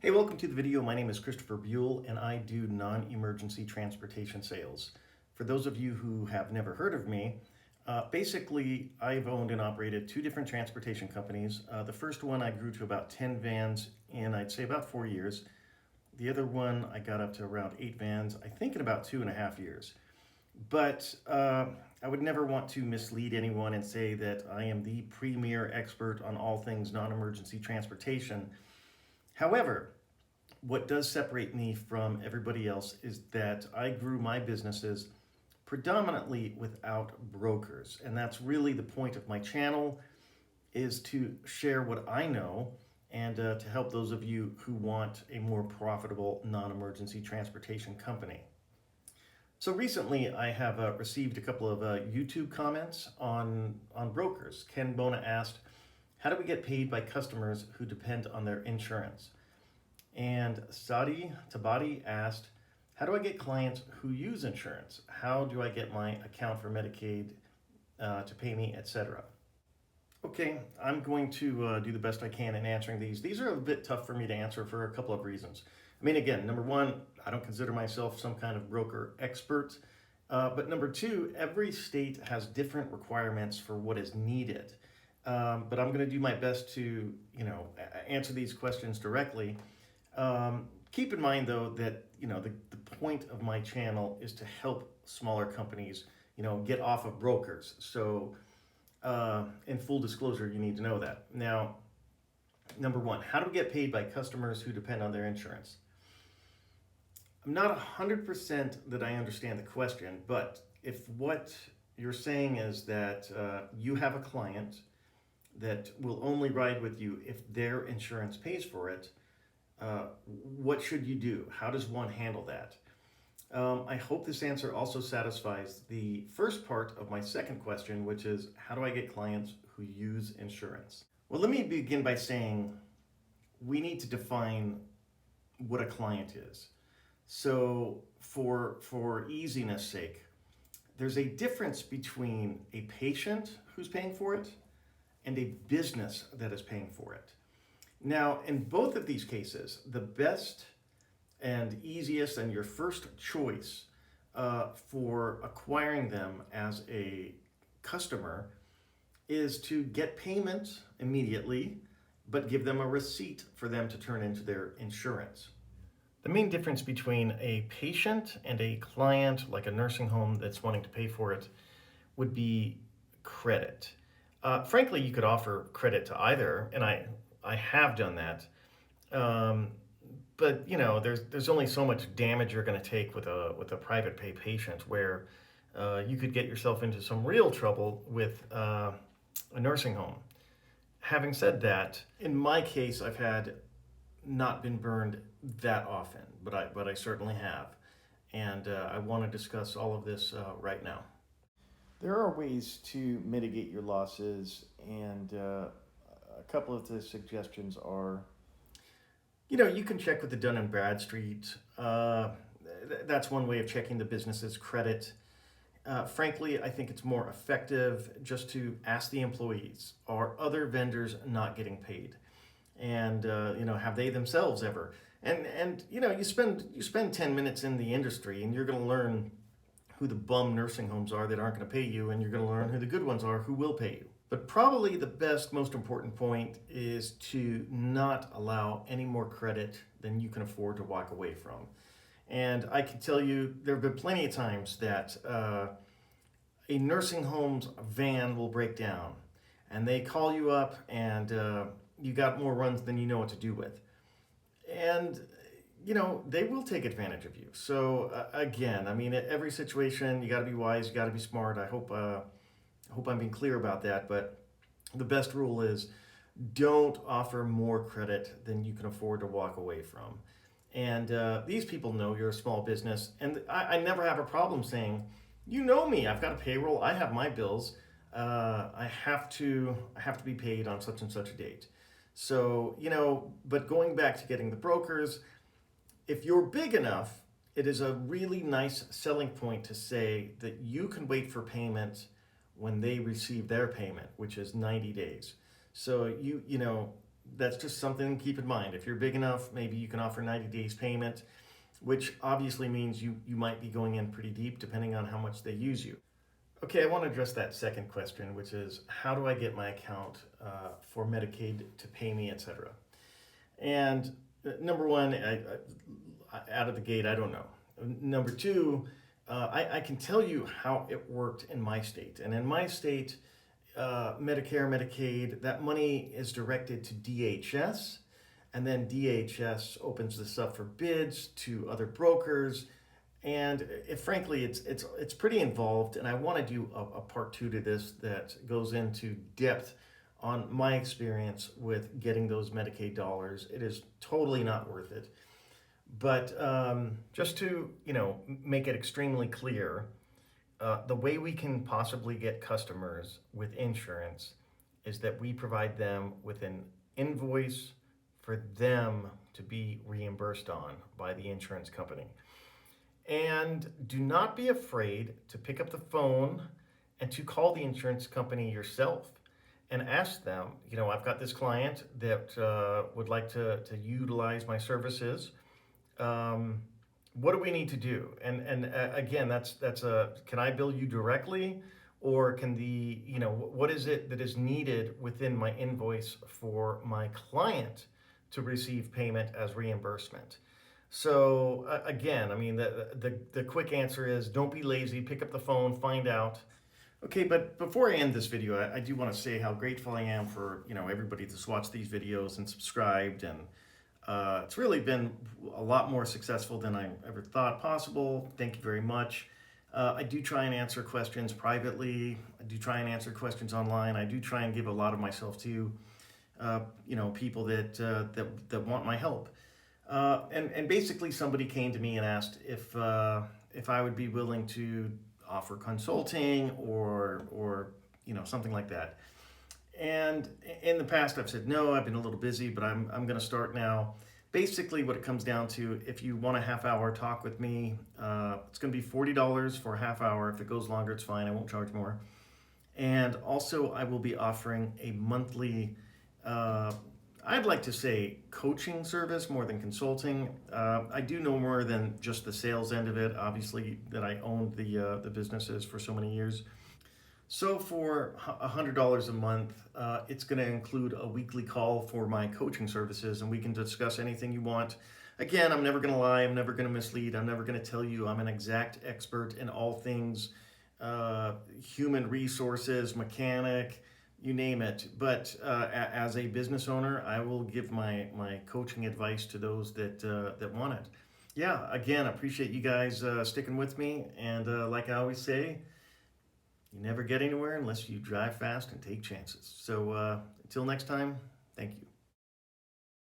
Hey, welcome to the video. My name is Christopher Buell and I do non-emergency transportation sales. For those of you who have never heard of me, basically I've owned and operated two different transportation companies. The first one I grew to about 10 vans in I'd say about 4 years. The other one I got up to around 8 vans, I think in about 2.5 years. But I would never want to mislead anyone and say that I am the premier expert on all things non-emergency transportation. However, what does separate me from everybody else is that I grew my businesses predominantly without brokers. And that's really the point of my channel, is to share what I know and to help those of you who want a more profitable non-emergency transportation company. So recently I have received a couple of YouTube comments on brokers. Ken Bona asked, how do we get paid by customers who depend on their insurance? And Sadi Tabati asked, how do I get clients who use insurance? How do I get my account for Medicaid to pay me, etc.? Okay, I'm going to do the best I can in answering these. These are a bit tough for me to answer for a couple of reasons. I mean, again, number one, I don't consider myself some kind of broker expert. But number two, every state has different requirements for what is needed. But I'm going to do my best to, answer these questions directly. Keep in mind though that, the point of my channel is to help smaller companies, get off of brokers. So, in full disclosure, you need to know that. Now, number one, how do we get paid by customers who depend on their insurance? I'm not 100% that I understand the question, but if what you're saying is that you have a client that will only ride with you if their insurance pays for it, what should you do? How does one handle that? I hope this answer also satisfies the first part of my second question, which is, how do I get clients who use insurance? Well, let me begin by saying we need to define what a client is. So for easiness sake, there's a difference between a patient who's paying for it and a business that is paying for it. Now, in both of these cases, the best and easiest and your first choice for acquiring them as a customer is to get payment immediately, but give them a receipt for them to turn into their insurance. The main difference between a patient and a client, like a nursing home that's wanting to pay for it, would be credit. Frankly, you could offer credit to either, and I have done that, but there's only so much damage you're going to take with a private pay patient, where you could get yourself into some real trouble with a nursing home. Having said that, in my case, I've had not been burned that often, but I certainly have, and I want to discuss all of this right now. There are ways to mitigate your losses, and a couple of the suggestions are, you can check with the Dun & Bradstreet. That's one way of checking the business's credit. Frankly, I think it's more effective just to ask the employees, are other vendors not getting paid? And, have they themselves ever? And you spend 10 minutes in the industry and you're going to learn who the bum nursing homes are that aren't going to pay you, and you're going to learn who the good ones are who will pay you. But probably the best, most important point is to not allow any more credit than you can afford to walk away from. And I can tell you, there have been plenty of times that a nursing home's van will break down, and they call you up, and you got more runs than you know what to do with. And they will take advantage of you. So again, I mean, at every situation, you got to be wise, you got to be smart. I hope I'm being clear about that, but the best rule is don't offer more credit than you can afford to walk away from. And these people know you're a small business, and I never have a problem saying, me, I've got a payroll, I have my bills, I have to be paid on such and such a date. So, but going back to getting the brokers, if you're big enough, it is a really nice selling point to say that you can wait for payment when they receive their payment, which is 90 days. So that's just something to keep in mind. If you're big enough, maybe you can offer 90 days payment, which obviously means you might be going in pretty deep depending on how much they use you. Okay, I want to address that second question, which is how do I get my account for Medicaid to pay me, etc. And number one, out of the gate, I don't know. Number two, I can tell you how it worked in my state. And in my state, Medicare, Medicaid, that money is directed to DHS, and then DHS opens this up for bids to other brokers. And frankly, it's pretty involved, and I want to do a part two to this that goes into depth on my experience with getting those Medicaid dollars. It is totally not worth it. But just to make it extremely clear, the way we can possibly get customers with insurance is that we provide them with an invoice for them to be reimbursed on by the insurance company. And do not be afraid to pick up the phone and to call the insurance company yourself and ask them, I've got this client that would like to utilize my services. What do we need to do? And again, that's can I bill you directly, or can what is it that is needed within my invoice for my client to receive payment as reimbursement? So again, I mean, the quick answer is don't be lazy, pick up the phone, find out. Okay, but before I end this video, I do want to say how grateful I am for everybody that's watched these videos and subscribed, and it's really been a lot more successful than I ever thought possible. Thank you very much. I do try and answer questions privately. I do try and answer questions online. I do try and give a lot of myself to people that want my help. And basically somebody came to me and asked if I would be willing to offer consulting or something like that. And in the past I've said no, I've been a little busy, but I'm going to start now. Basically what it comes down to, if you want a half-hour talk with me, it's going to be $40 for a half hour. If it goes longer, it's fine. I won't charge more. And also I will be offering a monthly I'd like to say coaching service more than consulting. I do know more than just the sales end of it, obviously, that I owned the businesses for so many years. So for $100 a month, it's going to include a weekly call for my coaching services, and we can discuss anything you want. Again, I'm never going to lie, I'm never going to mislead, I'm never going to tell you I'm an exact expert in all things human resources, mechanic, you name it. But as a business owner, I will give my coaching advice to those that want it. Yeah, again, I appreciate you guys sticking with me. And like I always say, you never get anywhere unless you drive fast and take chances. So until next time, thank you.